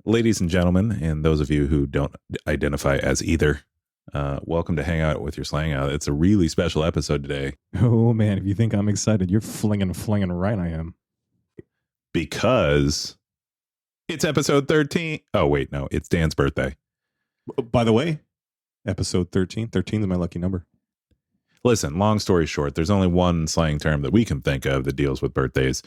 Ladies and gentlemen, and those of you who don't identify as either, welcome to Hang Out with your Slang Out. It's a really special episode today Oh man, if you think I'm excited, you're flinging right. I am. because it's episode 13. Oh, wait, no, it's Dan's birthday. By the way, episode 13. 13 is my lucky number. Listen, long story short, there's only one slang term that we can think of that deals with birthdays.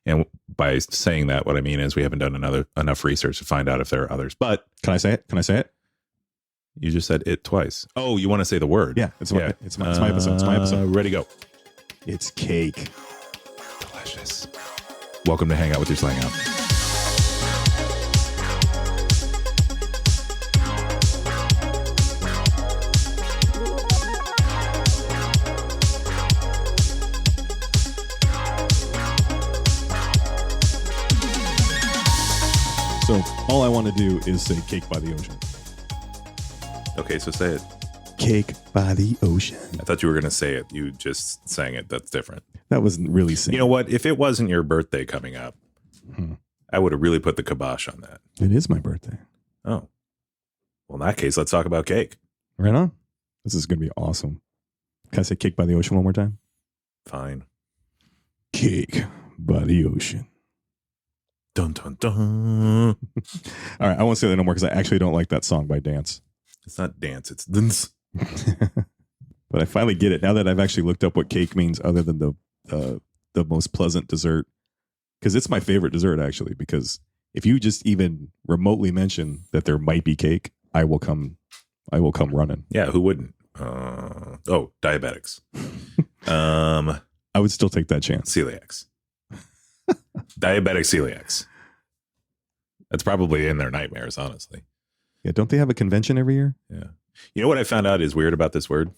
And by saying that, what I mean is we haven't done enough research to find out if there are others. But Can I say it? you just said it twice. Oh, you want to say the word? Yeah, it's my episode. It's my episode. Ready, go. It's cake. Delicious. Welcome to Hang Out with your Slang Out. So all I want to do is say cake by the ocean. Okay, so say it. Cake by the ocean. I thought you were going to say it. You just sang it. That's different. That wasn't really singing. You know what? If it wasn't your birthday coming up, I would have really put the kibosh on that. It is my birthday. Oh. Well, in that case, let's talk about cake. Right on. This is going to be awesome. Can I say cake by the ocean one more time? Fine. Cake by the ocean. Dun, dun, dun. All right, I won't say that no more because I actually don't like that song by Dance. It's not dance. It's dance. But I finally get it now that I've actually looked up what cake means other than the most pleasant dessert. Because it's my favorite dessert, actually. Because if you just even remotely mention that there might be cake, I will come running. Yeah, who wouldn't? Diabetics. I would still take that chance. Celiacs. Diabetic celiacs. That's probably in their nightmares, honestly. Yeah, don't they have a convention every year? Yeah. You know what I found out is weird about this word?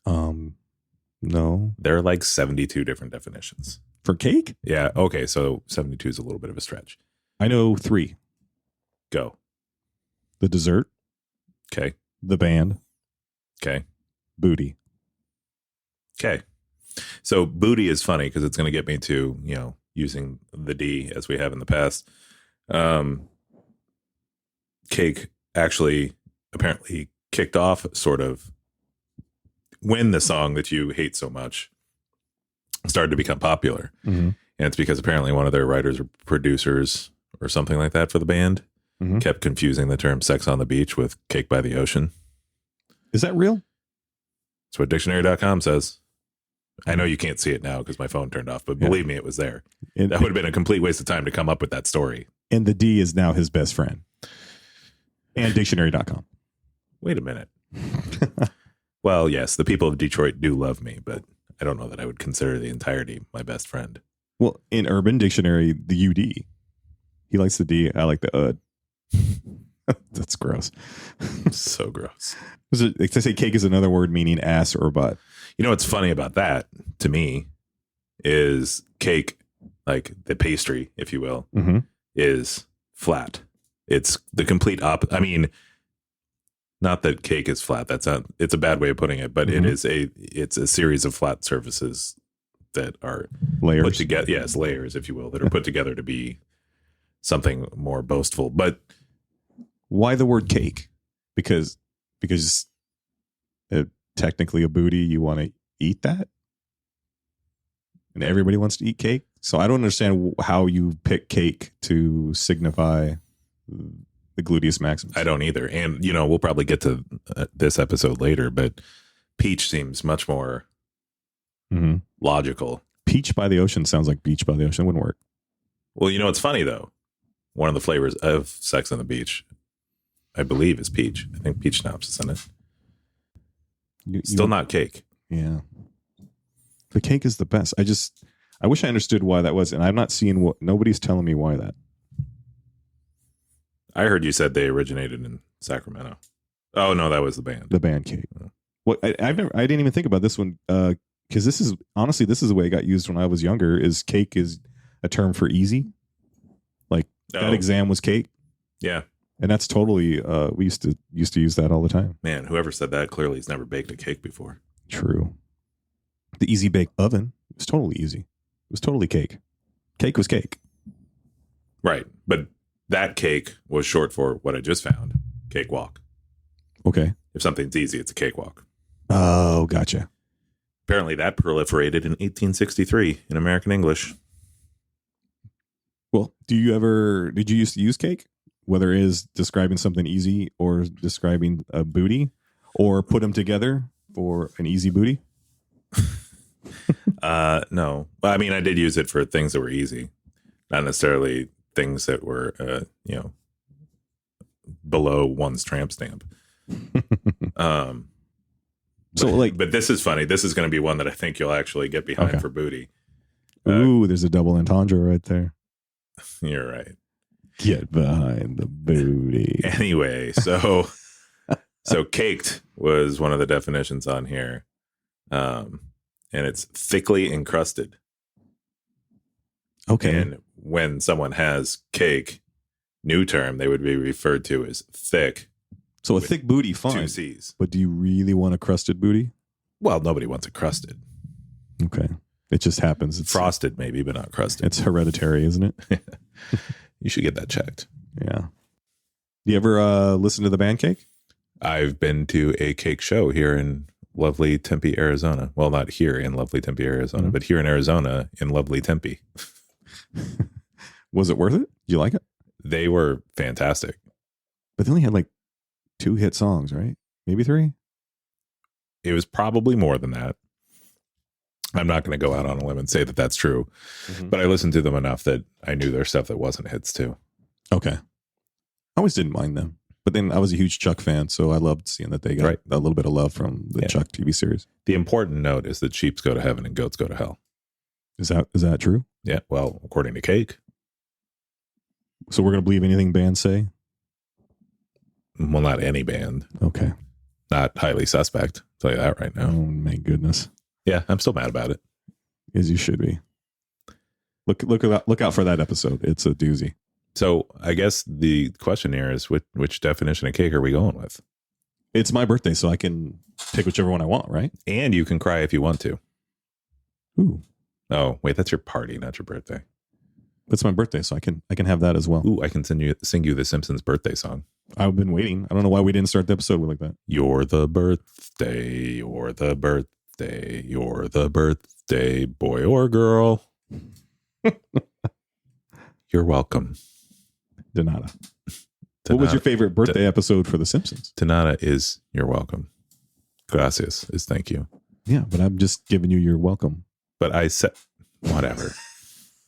No. There are like 72 different definitions. For cake? Yeah. Okay. So 72 is a little bit of a stretch. I know 3. Go. The dessert, Okay. the band, Okay. booty. Okay. So booty is funny because it's going to get me to, using the D as we have in the past. Cake actually apparently kicked off sort of when the song that you hate so much started to become popular. Mm-hmm. And it's because apparently one of their writers or producers or something like that for the band kept confusing the term sex on the beach with cake by the ocean. Is that real? That's what dictionary.com says. I know you can't see it now because my phone turned off, but believe me, it was there. That would have been a complete waste of time to come up with that story. And the D is now his best friend. And dictionary.com. Wait a minute. Well, yes, the people of Detroit do love me, but I don't know that I would consider the entirety my best friend. Well, in Urban Dictionary, the UD. He likes the D. I like the UD. That's gross. So gross. They say cake is another word meaning ass or butt. You know what's funny about that to me is cake, like the pastry, if you will, is flat. It's the complete opposite. I mean, not that cake is flat. It's a bad way of putting it, but it's a series of flat surfaces that are layers put together. Yes, layers, if you will, that are put together to be something more boastful. But why the word cake? Because technically a booty, you want to eat that, and everybody wants to eat cake. So I don't understand how you pick cake to signify the gluteus maximus. I don't either. And, we'll probably get to this episode later, but peach seems much more logical. Peach by the ocean sounds like beach by the ocean. It wouldn't work. Well, it's funny, though. One of the flavors of Sex on the Beach, I believe, is peach. I think peach schnapps is in it. Still not cake. Yeah. The cake is the best. I wish I understood why that was. And I'm not seeing nobody's telling me why that. I heard you said they originated in Sacramento. Oh no, that was the band. The band cake. Oh. Well, I didn't even think about this one because this is the way it got used when I was younger. Is cake is a term for easy, like that exam was cake. Yeah, and that's totally. We used to use that all the time. Man, whoever said that clearly has never baked a cake before. True. The easy bake oven was totally easy. It was totally cake. Cake was cake. Right, but that cake was short for what I just found, cakewalk. Okay. If something's easy, it's a cakewalk. Oh, gotcha. Apparently that proliferated in 1863 in American English. Well, did you used to use cake? Whether it is describing something easy or describing a booty, or put them together for an easy booty? No. Well, I mean, I did use it for things that were easy, not necessarily things that were, below one's tramp stamp. But this is funny. This is going to be one that I think you'll actually get behind for booty. Ooh, there's a double entendre right there. You're right. Get behind the booty. Anyway, so caked was one of the definitions on here. And it's thickly encrusted. Okay. And when someone has cake, new term, they would be referred to as thick. So a thick booty, fine. 2 C's. But do you really want a crusted booty? Well, nobody wants it crusted. Okay. It just happens. It's frosted, maybe, but not crusted. It's hereditary, isn't it? You should get that checked. Yeah. Do you ever listen to the band Cake? I've been to a cake show here in lovely Tempe, Arizona. Well, not here in lovely Tempe, Arizona, but here in Arizona in lovely Tempe. Was it worth it? Did you like it? They were fantastic. But they only had like 2 hit songs, right? Maybe 3? It was probably more than that. I'm not going to go out on a limb and say that that's true, but I listened to them enough that I knew their stuff that wasn't hits too. Okay. I always didn't mind them. But then I was a huge Chuck fan, so I loved seeing that they got a little bit of love from the Chuck TV series. The important note is that sheep go to heaven and goats go to hell. Is that true? Yeah, well, according to Cake. So we're going to believe anything bands say? Well, not any band. Okay. Not highly suspect. I'll tell you that right now. Oh, my goodness. Yeah, I'm still mad about it. As you should be. Look out for that episode. It's a doozy. So I guess the question here is which definition of cake are we going with? It's my birthday, so I can pick whichever one I want, right? And you can cry if you want to. Ooh. Oh, wait, that's your party, not your birthday. It's my birthday, so I can have that as well. Ooh, I can sing you the Simpsons birthday song. I've been waiting. I don't know why we didn't start the episode with like that. You're the birthday, you're the birthday, you're the birthday, boy or girl. You're welcome. Donata. What was your favorite birthday episode for The Simpsons? Donata is you're welcome. Gracias is thank you. Yeah, but I'm just giving you your welcome. But I said, whatever.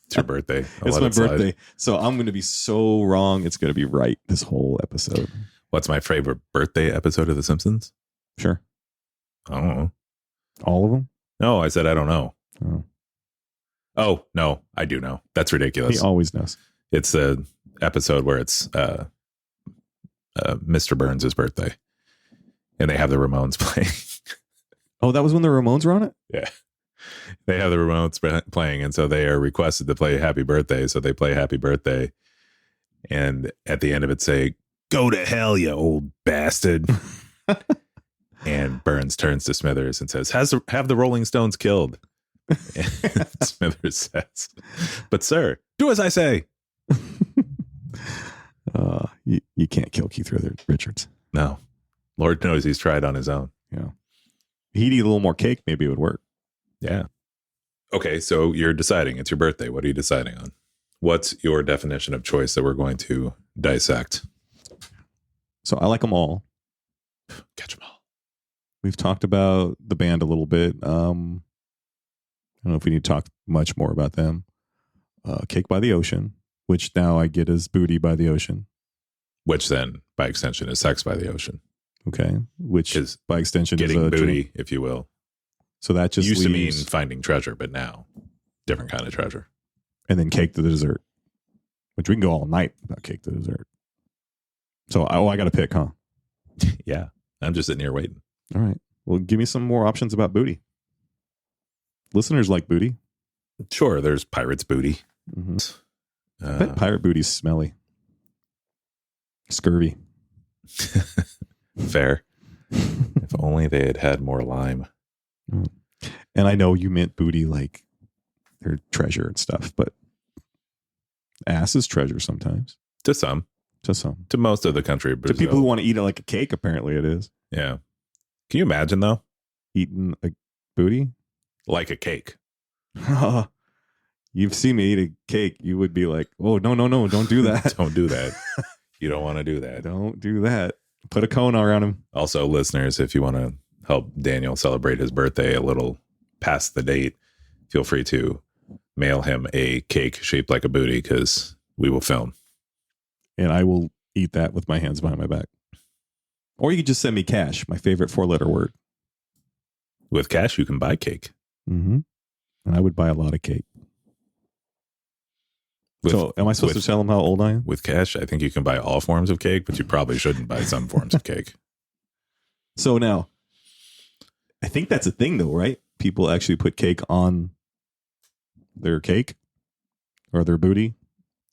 It's your birthday. It's my birthday. So I'm going to be so wrong. It's going to be right this whole episode. What's my favorite birthday episode of The Simpsons? Sure. I don't know. All of them? No, I said I don't know. Oh, no, I do know. That's ridiculous. He always knows. It's the episode where it's Mr. Burns' birthday. And they have the Ramones playing. Oh, that was when the Ramones were on it? Yeah. They have the Ramones playing, and so they are requested to play Happy Birthday. So they play Happy Birthday. And at the end of it say, go to hell, you old bastard. And Burns turns to Smithers and says, have the Rolling Stones killed. And Smithers says, but sir, do as I say. You can't kill Keith Richards. No. Lord knows he's tried on his own. Yeah. He'd eat a little more cake, maybe it would work. Yeah. Okay, so you're deciding. It's your birthday. What are you deciding on? What's your definition of choice that we're going to dissect? So I like them all. Catch them all. We've talked about the band a little bit. I don't know if we need to talk much more about them. Cake by the Ocean, which now I get as Booty by the Ocean. Which then, by extension, is Sex by the Ocean. Okay. Which is by extension getting is booty, if you will. So that just used leaves, to mean finding treasure, but now different kind of treasure. And then Cake to the Dessert, which we can go all night about Cake to the Dessert. So I got to pick, huh? Yeah. I'm just sitting here waiting. All right. Well, give me some more options about booty. Listeners like booty. Sure. There's Pirate's Booty. Mm-hmm. I bet pirate booty's smelly. Scurvy. Fair. If only they had had more lime. And I know you meant booty like their treasure and stuff, but ass is treasure sometimes. To some. To some. To most of the country. To people who want to eat it like a cake, apparently it is. Yeah. Can you imagine, though? Eating a booty? Like a cake. You've seen me eat a cake. You would be like, oh, no, don't do that. Don't do that. You don't want to do that. Don't do that. Put a cone around him. Also, listeners, if you want to help Daniel celebrate his birthday a little past the date, feel free to mail him a cake shaped like a booty because we will film. And I will eat that with my hands behind my back. Or you could just send me cash, my favorite 4-letter word. With cash, you can buy cake. Mm-hmm. And I would buy a lot of cake. So am I supposed to tell them how old I am? With cash, I think you can buy all forms of cake, but you probably shouldn't buy some forms of cake. So now, I think that's a thing though, right? People actually put cake on their cake or their booty.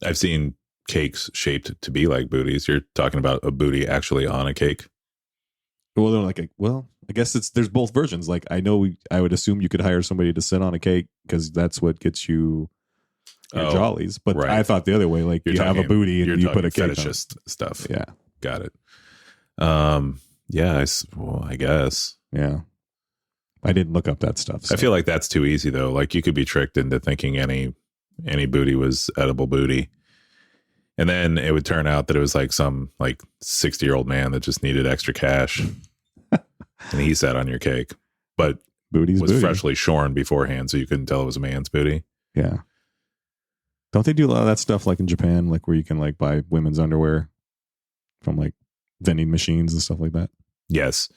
I've seen cakes shaped to be like booties. You're talking about a booty actually on a cake? Well, they're like, I guess there's both versions. Like I would assume you could hire somebody to sit on a cake because that's what gets you your jollies. But right. I thought the other way, like you have a booty and you put a cake fetishist on stuff. Yeah. Got it. Yeah, I guess. Yeah. I didn't look up that stuff. So. I feel like that's too easy though. Like you could be tricked into thinking any booty was edible booty. And then it would turn out that it was like some like 60-year-old man that just needed extra cash. And he sat on your cake. But Booty's was booty. freshly shorn beforehand, so you couldn't tell it was a man's booty. Yeah. Don't they do a lot of that stuff like in Japan, like where you can like buy women's underwear from like vending machines and stuff like that? Yes.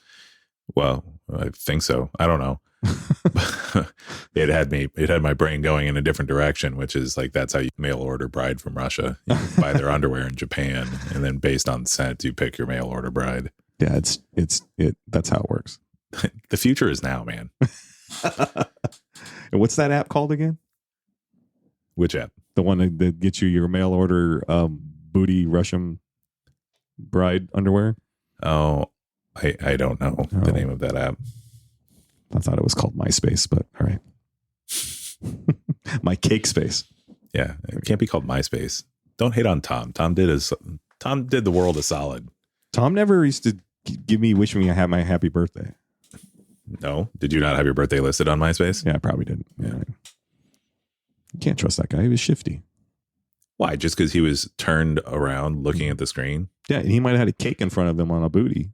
Well, I think so. I don't know. It had my brain going in a different direction, which is like that's how you mail order bride from Russia. You buy their underwear in Japan, and then based on scent, you pick your mail order bride. Yeah, that's how it works. The future is now, man. And what's that app called again? Which app? The one that gets you your mail order booty Russian bride underwear? Oh, I don't know the name of that app. I thought it was called MySpace, but all right. My cake space. Yeah, it can't be called MySpace. Don't hate on Tom. Tom did the world a solid. Tom never used to wish me I had my happy birthday. No, did you not have your birthday listed on MySpace? Yeah, I probably didn't. Yeah. You can't trust that guy. He was shifty. Why? Just because he was turned around looking at the screen? Yeah, and he might have had a cake in front of him on a booty.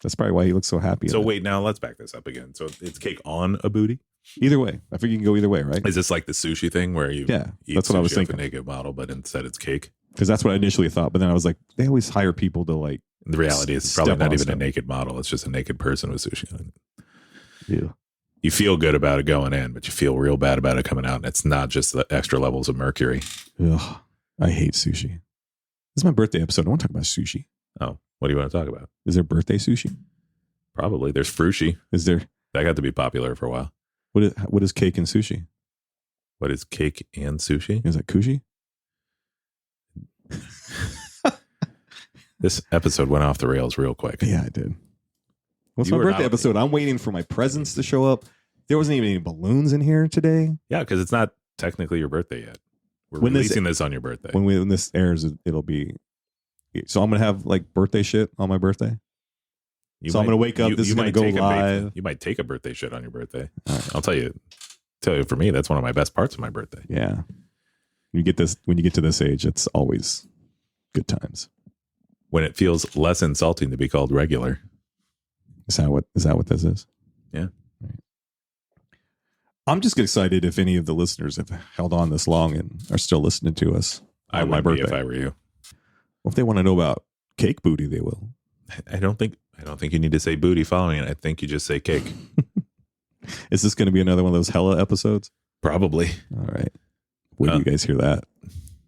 That's probably why he looks so happy. So wait, now let's back this up again. So it's cake on a booty? Either way. I think you can go either way, right? Is this like the sushi thing where you eat that's what I was thinking. A naked model, but instead it's cake? Because that's what I initially thought. But then I was like, they always hire people to like. The reality is it's probably not even a naked model. It's just a naked person with sushi on it. Yeah. You feel good about it going in, but you feel real bad about it coming out. And it's not just the extra levels of mercury. Ugh, I hate sushi. This is my birthday episode. I want to talk about sushi. Oh, what do you want to talk about? Is there birthday sushi? Probably. There's frushi. Is there? That got to be popular for a while. What is cake and sushi? What is cake and sushi? Is that kushi? This episode went off the rails real quick. Yeah, it did. What's my birthday episode? I'm waiting for my presents to show up. There wasn't even any balloons in here today. Yeah, because it's not technically your birthday yet. We're releasing this on your birthday. When this airs, it'll be. So I'm going to have like birthday shit on my birthday. I'm going to wake up. This is going to go live. You might take a birthday shit on your birthday. Right. I'll tell you, for me, that's one of my best parts of my birthday. Yeah. When you get to this age, it's always good times. When it feels less insulting to be called regular. Is that what this is? Yeah. Right. I'm just excited if any of the listeners have held on this long and are still listening to us on my birthday. If I were you. Well, if they want to know about cake booty, they will. I don't think you need to say booty following it. I think you just say cake. Is this going to be another one of those hella episodes? Probably. All right. When do you guys hear that?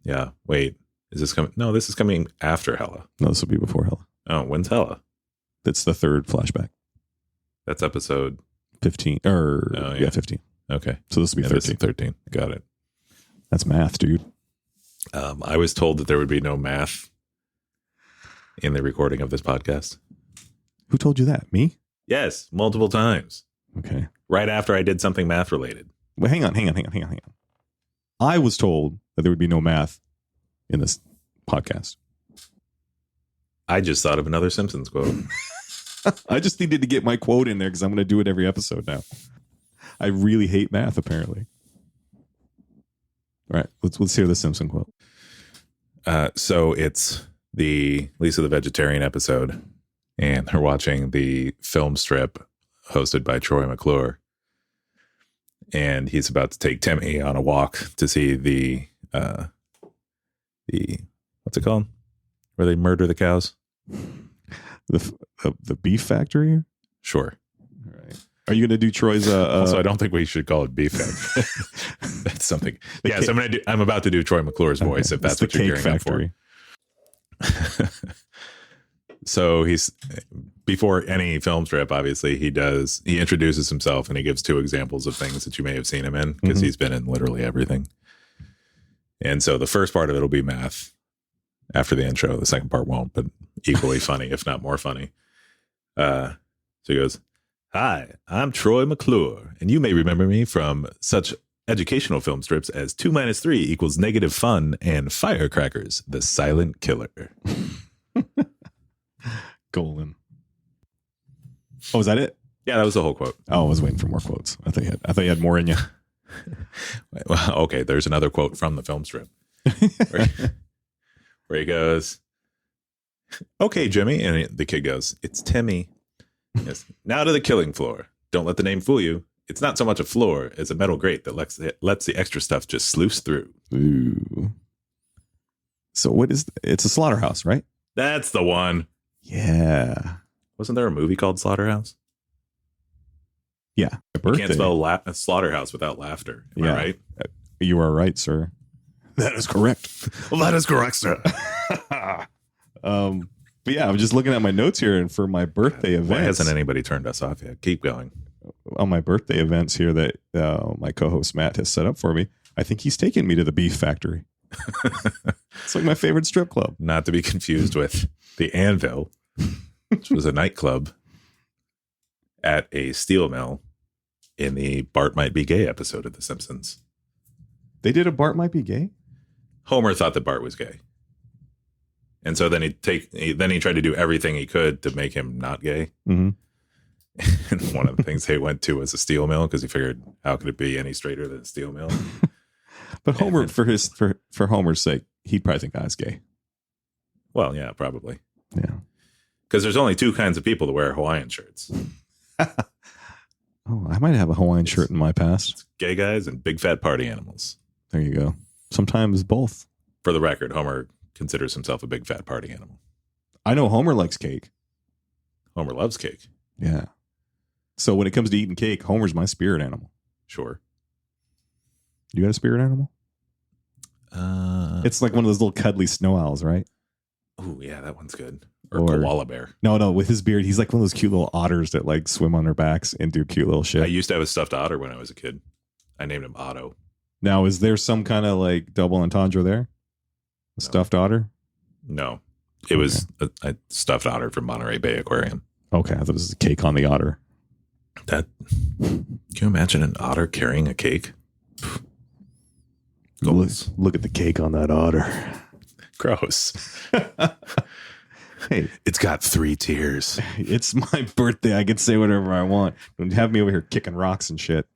Yeah. Wait. Is this coming? No, this is coming after Hella. No, this will be before Hella. Oh, when's Hella? That's the third flashback. That's episode 15. 15. Okay. So this will be 13. 13. Got it. That's math, dude. I was told that there would be no math in the recording of this podcast. Who told you that? Me? Yes, multiple times. Okay. Right after I did something math related. Well, hang on. I was told that there would be no math in this podcast. I just thought of another Simpsons quote. I just needed to get my quote in there because I'm going to do it every episode now. I really hate math, apparently. All right, let's hear the Simpson quote. So it's the Lisa the Vegetarian episode, and they're watching the film strip hosted by Troy McClure. And he's about to take Timmy on a walk to see the what's it called? Where they murder the cows? The beef factory? Sure. All right. Are you going to do Troy's? Also, I don't think we should call it beef factory. That's something. Yes, I'm about to do Troy McClure's voice, if that's what you're gearing up for. So he's before any film strip, obviously he introduces himself and he gives 2 examples of things that you may have seen him in, because he's been in literally everything. And so the first part of it will be math after the intro. The second part won't, but equally funny, if not more funny. So he goes, "Hi, I'm Troy McClure, and you may remember me from such educational film strips as 2 - 3 equals negative fun and Firecrackers, the Silent Killer." Golden. Oh, is that it? Yeah, that was the whole quote. Oh, I was waiting for more quotes. I thought you had more in you. Well, okay, there's another quote from the film strip where he goes, "Okay, Jimmy," and the kid goes, "It's Timmy. Yes. Now to the killing floor. Don't let the name fool you. It's not so much a floor as a metal grate that lets the extra stuff just sluice through." Ooh. So it's a slaughterhouse, right? That's the one. Yeah. Wasn't there a movie called Slaughterhouse? Yeah. You can't spell slaughterhouse without laughter. Am I right? You are right, sir. That is correct. Well, that is correct, sir. But yeah, I'm just looking at my notes here, and for my birthday events. Why hasn't anybody turned us off yet? Keep going. On my birthday events here that my co-host Matt has set up for me, I think he's taken me to the Beef Factory. It's like my favorite strip club. Not to be confused with the Anvil, which was a nightclub at a steel mill in the Bart Might Be Gay episode of The Simpsons. They did a Bart Might Be Gay? Homer thought that Bart was gay. And so then he tried to do everything he could to make him not gay. Mm-hmm. And one of the things they went to was a steel mill, because he figured, how could it be any straighter than a steel mill? But Homer, for Homer's sake, he'd probably think I was gay. Well, yeah, probably. Yeah. Because there's only 2 kinds of people that wear Hawaiian shirts. Oh, I might have a Hawaiian shirt in my past. It's gay guys and big fat party animals. There you go. Sometimes both. For the record, Homer considers himself a big fat party animal. I know Homer likes cake. Homer loves cake. Yeah. So when it comes to eating cake, Homer's my spirit animal. Sure. You got a spirit animal? It's like one of those little cuddly snow owls, right? Oh, yeah, that one's good. Or koala bear. No, with his beard, he's like one of those cute little otters that like swim on their backs and do cute little shit. I used to have a stuffed otter when I was a kid. I named him Otto. Now, is there some kind of like double entendre there? A stuffed otter? No. It was a stuffed otter from Monterey Bay Aquarium. Okay, I thought it was a cake on the otter. Can you imagine an otter carrying a cake? Look at the cake on that otter. Gross. Hey, it's got 3 tiers. It's my birthday. I can say whatever I want. Don't have me over here kicking rocks and shit.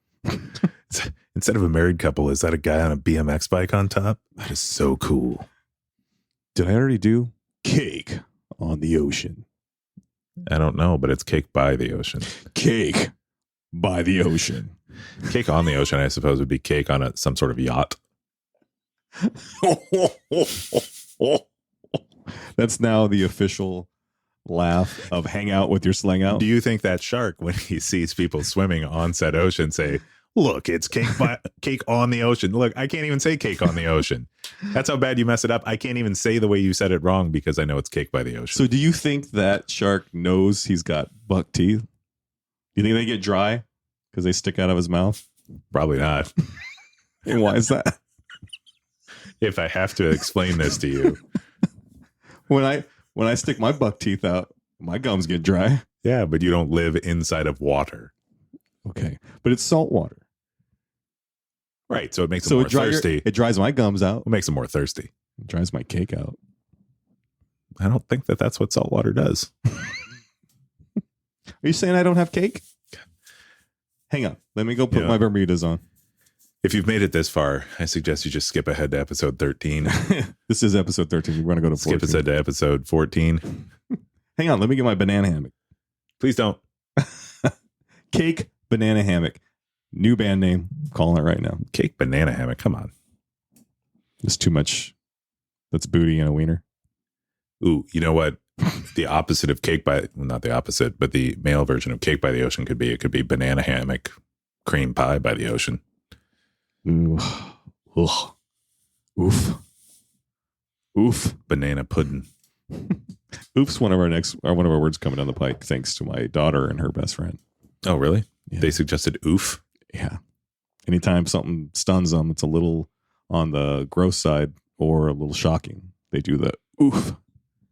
Instead of a married couple, is that a guy on a BMX bike on top? That is so cool. Did I already do cake on the ocean? I don't know, but it's cake by the ocean. Cake by the ocean. Cake on the ocean, I suppose, would be cake on some sort of yacht. That's now the official laugh of hang out with your slang out. Do you think that shark, when he sees people swimming on said ocean, say, "Look, it's cake on the ocean"? Look, I can't even say cake on the ocean. That's how bad you mess it up. I can't even say the way you said it wrong because I know it's cake by the ocean. So do you think that shark knows he's got buck teeth? You think they get dry because they stick out of his mouth? Probably not. And why is that? If I have to explain this to you. When I stick my buck teeth out, my gums get dry. Yeah, but you don't live inside of water. Okay. But it's salt water. Right. So it makes them more thirsty. It dries my gums out. It makes them more thirsty. It dries my cake out. I don't think that's what salt water does. Are you saying I don't have cake? Hang on. Let me go put my Bermudas on. If you've made it this far, I suggest you just skip ahead to episode 13. This is episode 13. We're going to go to 14. Skip ahead to episode 14. Hang on. Let me get my banana hammock. Please don't. Cake Banana Hammock. New band name. I'm calling it right now. Cake Banana Hammock. Come on. It's too much. That's booty and a wiener. Ooh, you know what? The opposite of cake by, well, not the opposite, but the male version of cake by the ocean could be, it could be banana hammock, cream pie by the ocean. Ooh. Ugh. Oof. Oof. Banana pudding. Oof's one of our words coming down the pike, thanks to my daughter and her best friend. Oh, really? Yeah. They suggested oof? Yeah. Anytime something stuns them, it's a little on the gross side or a little shocking. They do the oof.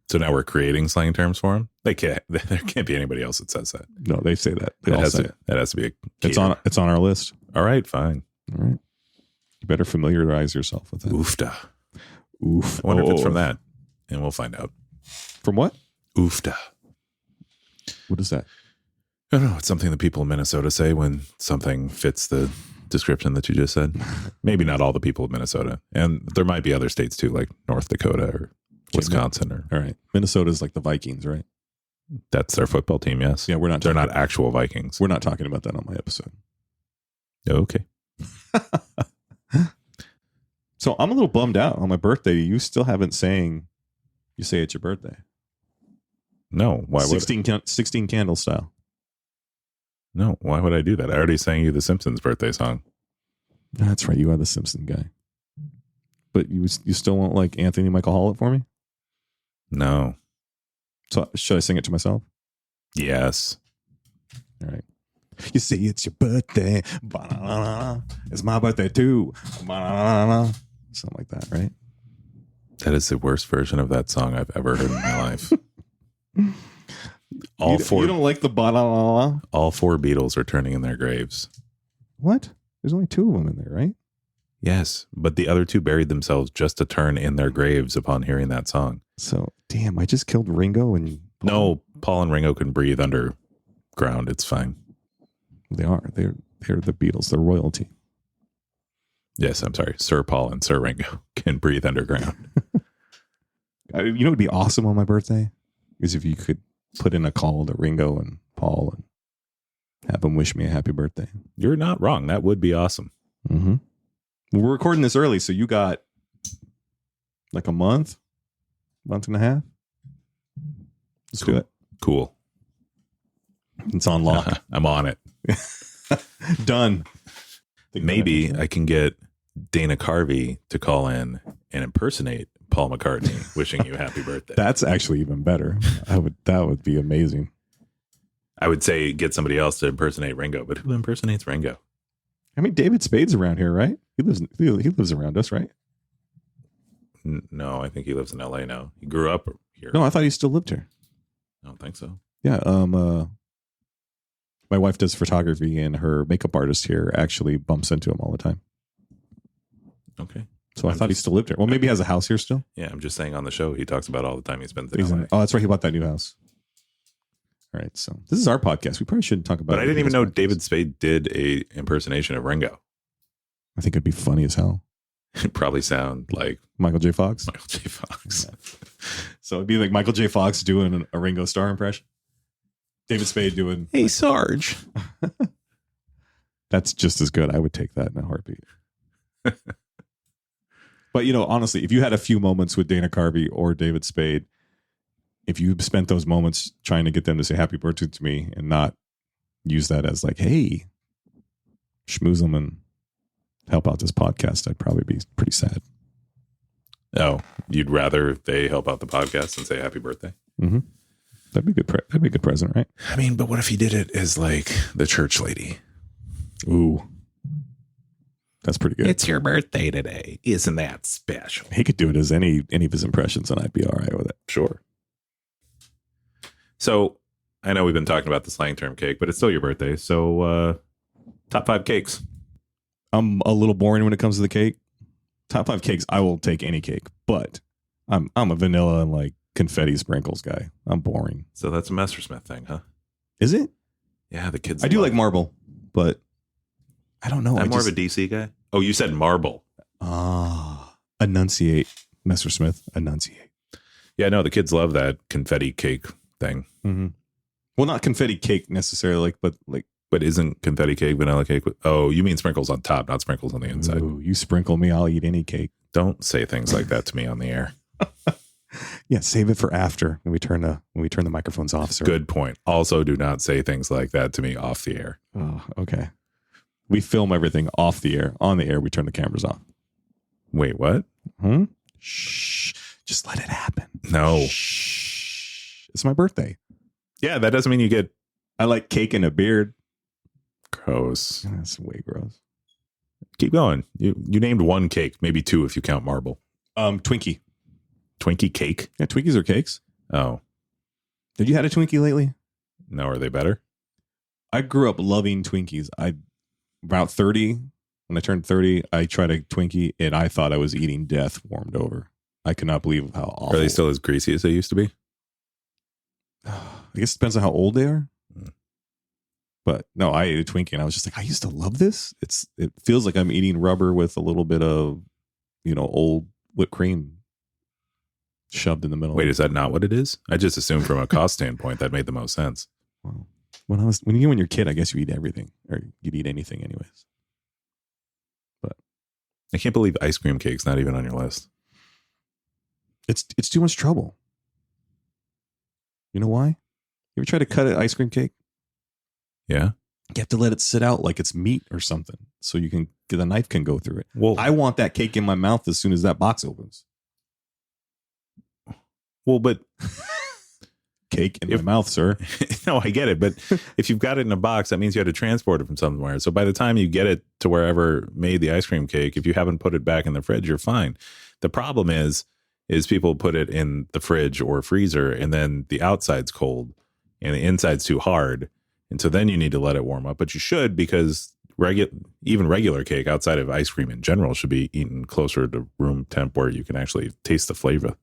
So now we're creating slang terms for them? There can't be anybody else that says that. No, they say that. They all say it. That has to be a catered. It's on our list. All right, fine. All right. You better familiarize yourself with that. Oofda. Oof. I wonder if it's from that. And we'll find out. From what? Oofda. What is that? I don't know. It's something that people in Minnesota say when something fits the description that you just said. Maybe not all the people of Minnesota. And there might be other states too, like North Dakota or Wisconsin. Or all right. Minnesota's like the Vikings, right? That's their football team, yes. Yeah, they're not actual Vikings. We're not talking about that on my episode. Okay. So I'm a little bummed out on my birthday. You still haven't saying you say it's your birthday. No, why would 16 candle style. No, why would I do that? I already sang you the Simpsons birthday song. That's right. You are the Simpson guy. But you still won't like Anthony Michael Hall it for me? No. So should I sing it to myself? Yes. All right. You see, it's your birthday. Ba-na-na-na. It's my birthday too. Ba-na-na-na. Something like that, right? That is the worst version of that song I've ever heard in my life. You don't like the ba-na-na-na? All four Beatles are turning in their graves. What? There's only two of them in there, right? Yes, but the other two buried themselves just to turn in their graves upon hearing that song. So, damn, I just killed Ringo and Paul. No, Paul and Ringo can breathe underground. It's fine. They are. They're the Beatles. They're royalty. Yes, I'm sorry. Sir Paul and Sir Ringo can breathe underground. You know what would be awesome on my birthday? Is if you could put in a call to Ringo and Paul and have them wish me a happy birthday. You're not wrong. That would be awesome. Mm-hmm. Well, we're recording this early, so you got like a month and a half. Let's do it. Cool. It's on lock. I'm on it. Done. Maybe I can get Dana Carvey to call in and impersonate Paul McCartney wishing you happy birthday. That's actually even better. That would be amazing. I would say get somebody else to impersonate Ringo, but who impersonates Ringo? I mean, David Spade's around here, right? He lives around us, right? No, I think he lives in LA now. He grew up here. No, I thought he still lived here. I don't think so. Yeah. My wife does photography, and her makeup artist here actually bumps into him all the time. Okay. So I thought he still lived here. Well, maybe he has a house here still. Yeah, I'm just saying on the show he talks about all the time he spends in LA. Oh, that's right. He bought that new house. All right. So this is our podcast. We probably shouldn't talk about it. But I didn't even know David Spade did a impersonation of Ringo. I think it'd be funny as hell. It'd probably sound like Michael J. Fox. Michael J. Fox. Yeah. So it'd be like Michael J. Fox doing a Ringo Starr impression. David Spade doing, "Hey, Sarge." That's just as good. I would take that in a heartbeat. But, honestly, if you had a few moments with Dana Carvey or David Spade, if you spent those moments trying to get them to say happy birthday to me and not use that as like, hey, schmooze them and help out this podcast, I'd probably be pretty sad. Oh, you'd rather they help out the podcast and say happy birthday? Mm-hmm. That'd be good. That'd be a good present, right? I mean, but what if he did it as like the church lady? Ooh, that's pretty good. It's your birthday today. Isn't that special? He could do it as any of his impressions, and I'd be all right with it. Sure. So I know we've been talking about the slang term cake, but it's still your birthday. So top 5 cakes. I'm a little boring when it comes to the cake. top 5 cakes, I will take any cake, but I'm a vanilla and like confetti sprinkles guy. I'm boring. So that's a Messersmith thing, huh? Is it? Yeah, the kids. I do like marble, but I don't know. I'm more of a DC guy. Oh, you said marble. Enunciate, Messersmith. Enunciate. Yeah, no, the kids love that confetti cake thing. Mm-hmm. Well, not confetti cake necessarily, but isn't confetti cake vanilla cake? Oh, you mean sprinkles on top, not sprinkles on the inside. Ooh, you sprinkle me, I'll eat any cake. Don't say things like that to me on the air. Yeah, save it for after when we turn the microphones off, sir. Good point. Also, do not say things like that to me off the air. Oh, okay. We film everything off the air. On the air, we turn the cameras off. Wait, what? Shh. Just let it happen. No. Shh. It's my birthday. Yeah, that doesn't mean you get I like cake and a beard. gross. That's way gross. Keep going. You named one cake, maybe two if you count marble. Twinkie. Twinkie cake? Yeah, Twinkies are cakes. Oh. Have you had a Twinkie lately? No, are they better? I grew up loving Twinkies. About 30, when I turned 30, I tried a Twinkie and I thought I was eating death warmed over. I could not believe how awful. Are they still as greasy as they used to be? I guess it depends on how old they are. But no, I ate a Twinkie and I was just like, I used to love this. It feels like I'm eating rubber with a little bit of, old whipped cream shoved in the middle. Wait, is that not what it is? I just assumed from a cost standpoint that made the most sense. Well, when you're a kid, I guess you eat everything, or you'd eat anything anyways. But I can't believe ice cream cake's not even on your list. it's too much trouble. You know why? You ever try to cut an ice cream cake? Yeah. You have to let it sit out like it's meat or something, so the knife can go through it. Well, I want that cake in my mouth as soon as that box opens. Well, but cake in my mouth, sir. No, I get it. But if you've got it in a box, that means you had to transport it from somewhere. So by the time you get it to wherever made the ice cream cake, if you haven't put it back in the fridge, you're fine. The problem is people put it in the fridge or freezer and then the outside's cold and the inside's too hard. And so then you need to let it warm up. But you should, because even regular cake outside of ice cream in general should be eaten closer to room temp where you can actually taste the flavor.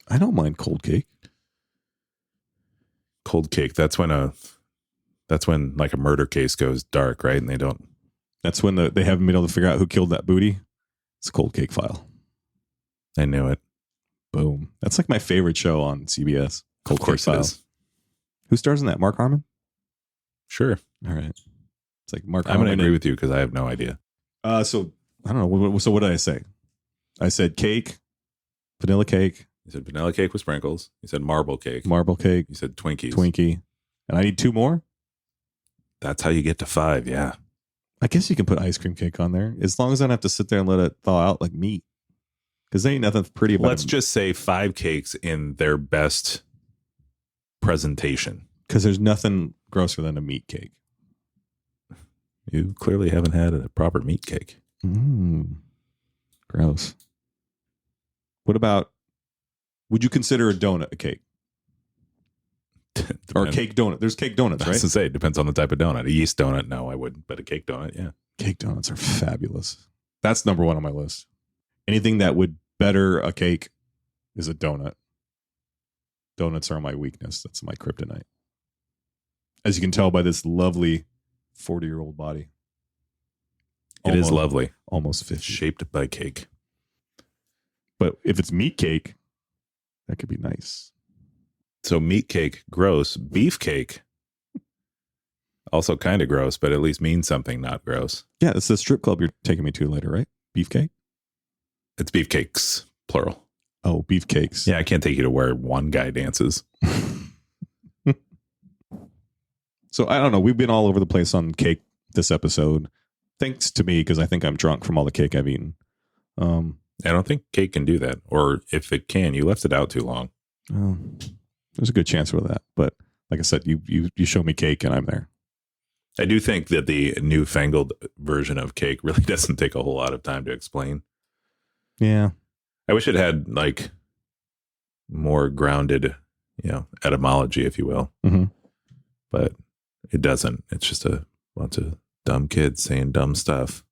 I don't mind cold cake. Cold cake. That's when like a murder case goes dark, right? And That's when they haven't been able to figure out who killed that booty. It's a cold cake file. I knew it. Boom. That's like my favorite show on CBS. Cold Cake File. Who stars in that? Mark Harmon? Sure. All right. It's like Mark I'm Harmon. going to agree with you because I have no idea. So I don't know. So what did I say? I said cake, vanilla cake. You said vanilla cake with sprinkles. You said marble cake. Marble cake. You said Twinkies. Twinkie. And I need 2 more? That's how you get to 5, yeah. I guess you can put ice cream cake on there as long as I don't have to sit there and let it thaw out like meat. Because there ain't nothing pretty about it. Let's just say 5 cakes in their best presentation. Because there's nothing grosser than a meat cake. You clearly haven't had a proper meat cake. Gross. What about, would you consider a donut a cake? Or a cake donut? There's cake donuts, right? I was to say, it depends on the type of donut. A yeast donut, no, I wouldn't. But a cake donut, yeah. Cake donuts are fabulous. That's number 1 on my list. Anything that would better a cake is a donut. Donuts are my weakness. That's my kryptonite. As you can tell by this lovely 40-year-old body. It is lovely. Almost 50. Shaped by cake. But if it's meat cake, that could be nice. So meat cake, gross. Beef cake, also kind of gross, but at least means something, not gross. Yeah, it's the strip club you're taking me to later, right? Beefcake? It's beefcakes, plural. Oh, beefcakes. Yeah, I can't take you to where one guy dances. So I don't know. We've been all over the place on cake this episode. Thanks to me, because I think I'm drunk from all the cake I've eaten. I don't think cake can do that. Or if it can, you left it out too long. There's a good chance for that. But like I said, you show me cake and I'm there. I do think that the newfangled version of cake really doesn't take a whole lot of time to explain. Yeah. I wish it had like more grounded, etymology, if you will. Mm-hmm. But it doesn't. It's just a bunch of dumb kids saying dumb stuff.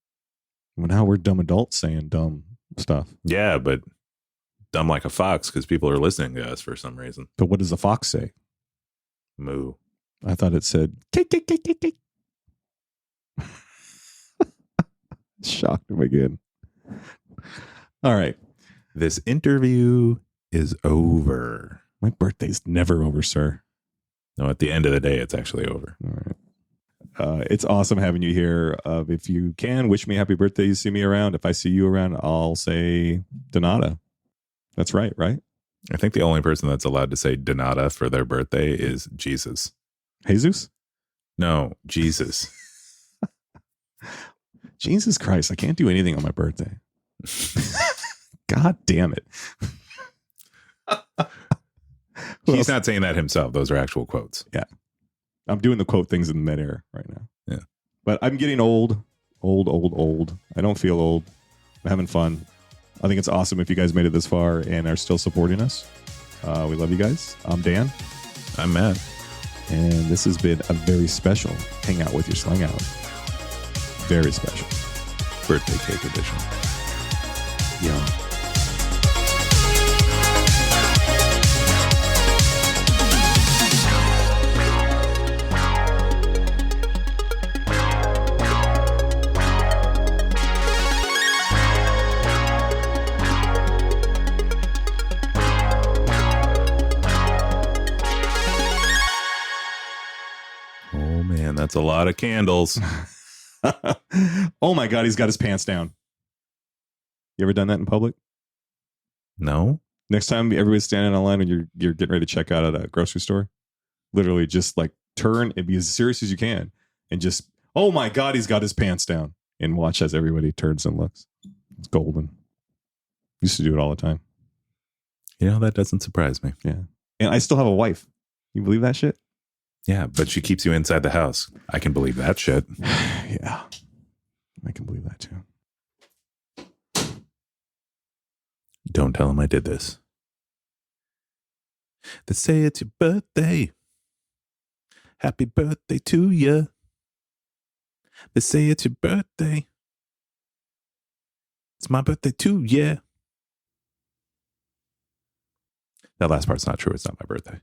Well, now we're dumb adults saying dumb stuff. Yeah, but dumb like a fox because people are listening to us for some reason. But what does the fox say? Moo. I thought it said kick, kick, kick, kick, kick. Shocked him again. All right. This interview is over. My birthday's never over, sir. No, at the end of the day, it's actually over. All right. It's awesome having you here. If you can, wish me happy birthday. You see me around. If I see you around, I'll say Donata. That's right? I think the only person that's allowed to say Donata for their birthday is Jesus. Jesus? No, Jesus. Jesus Christ, I can't do anything on my birthday. God damn it. He's not saying that himself. Those are actual quotes. Yeah. I'm doing the quote things in midair right now. Yeah. But I'm getting old. I don't feel old. I'm having fun. I think it's awesome if you guys made it this far and are still supporting us. We love you guys. I'm Dan. I'm Matt. And this has been a very special Hangout with your Slang Out. Very special. Birthday cake edition. Yum. Oh, man, that's a lot of candles. Oh my God, he's got his pants down. You ever done that in public? No? Next time everybody's standing in line when you're getting ready to check out at a grocery store, literally just like turn and be as serious as you can and just, oh my God, he's got his pants down, and watch as everybody turns and looks. It's golden. Used to do it all the time. You know, that doesn't surprise me. Yeah. And I still have a wife. You believe that shit? Yeah, but she keeps you inside the house. I can believe that shit. Yeah. I can believe that too. Don't tell him I did this. They say it's your birthday. Happy birthday to you. They say it's your birthday. It's my birthday too, yeah. That last part's not true. It's not my birthday.